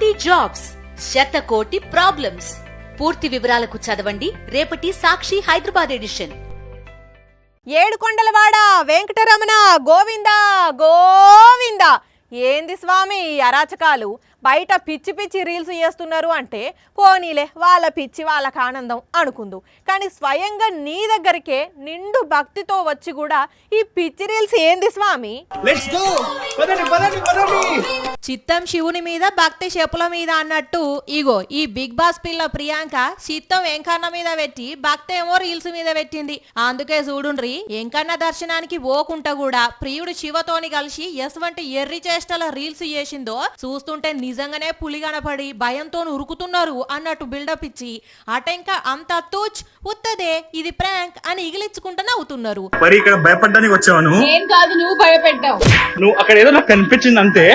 కోటి జాబ్స్, శతకోటి ప్రాబ్లమ్స్. పూర్తి వివరాలకు చదవండి రేపటి సాక్షి హైదరాబాద్ ఎడిషన్. ఏడుకొండలవాడ వెంకటరమణ గోవిందా గోవిందా. ఏంది స్వామి అరాచకాలు? బయట పిచ్చి పిచ్చి రీల్స్ చేస్తున్నారు అంటే పోనీలే, వాళ్ళ పిచ్చి వాళ్ళకి ఆనందం అనుకుందు. కానీ స్వయంగా నీ దగ్గరికే నిండు భక్తితో వచ్చి కూడా ఈ పిచ్చి రీల్స్ ఏంది స్వామి? చిత్తం శివుని మీద భక్తి చెప్పుల మీద అన్నట్టు ఇగో ఈ బిగ్ బాస్ పిల్ల ప్రియాంక చిత్తం వెంకన్న మీద పెట్టి భక్తి ఏమో రీల్స్ మీద పెట్టింది. అందుకే చూడుండ్రి, వెంకన్న దర్శనానికి పోకుంటా కూడా ప్రియుడు శివతోని కలిసి ఎటువంటి ఎర్రి చేష్టల రీల్స్ చేసిందో చూస్తుంటే నిజంగానే పులి కనపడి భయంతో ఉరుకుతున్నారు అన్నట్టు బిల్డప్ ఇచ్చి అటెంక అంత తూచ్ ఉత్తదే ఇది ప్రాంక్ అని ఇగిలించుకుంటూ నవ్వుతున్నారు. మరి ఇక్కడ భయపడ్డానికి వచ్చావు? ఏం కాదు, నువ్వు భయపెట్టావు. నువ్వు అక్కడ ఏదో నాకు కనిపించింది అంతే,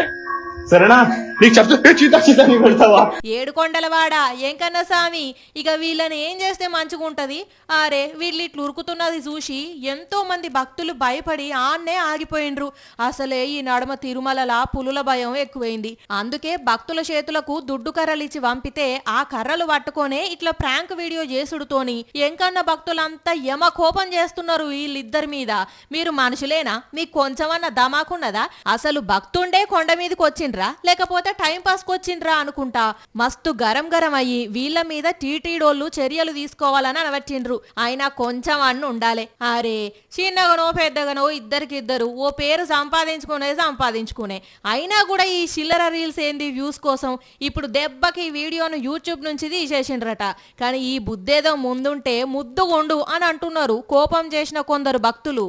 సరేనా? నీకు చెప్తా పెడతావా? ఏడుకొండలవాడ వెంకన్న స్వామి, ఇక వీళ్ళని ఏం చేస్తే మంచిగుంటది? అరే వీళ్ళు ఇట్లు ఉరుకుతున్నది చూసి ఎంతో మంది భక్తులు భయపడి ఆన్నే ఆగిపోయిండ్రు. అసలే ఈ నడమ తిరుమలలా పులుల భయం ఎక్కువైంది. అందుకే భక్తుల చేతులకు దుడ్డు కర్రలు ఇచ్చి పంపితే ఆ కర్రలు పట్టుకొనే ఇట్లా ప్రాంక్ వీడియో చేసుడుతోని వెంకన్న భక్తులంతా యమ కోపం చేస్తున్నారు వీళ్ళిద్దరి మీద. మీరు మనుషులేనా? మీకు కొంచెమన్నా దమాకున్నదా? అసలు భక్తుండే కొండ మీదకి వచ్చిండ్రా లేకపోతే టైం పాస్ కొచ్చిండ్రా అనుకుంటా మస్తు గరం గరం అయ్యి వీళ్ళ మీద టీటీడోళ్ళు చర్యలు తీసుకోవాలని అనవట్టిండ్రు. అయినా కొంచెం అన్ను ఉండాలి. అరే చిన్నగానో పెద్దగానో ఇద్దరికిద్దరు ఓ పేరు సంపాదించుకునే అయినా కూడా ఈ చిల్లర రీల్స్ ఏంది వ్యూస్ కోసం ఇప్పుడు దెబ్బకి ఈ వీడియోను యూట్యూబ్ నుంచి తీసేసిండ్రట. కానీ ఈ బుద్ధేదో ముందుంటే ముద్దుగొండు అని అంటున్నారు కోపం చేసిన కొందరు భక్తులు.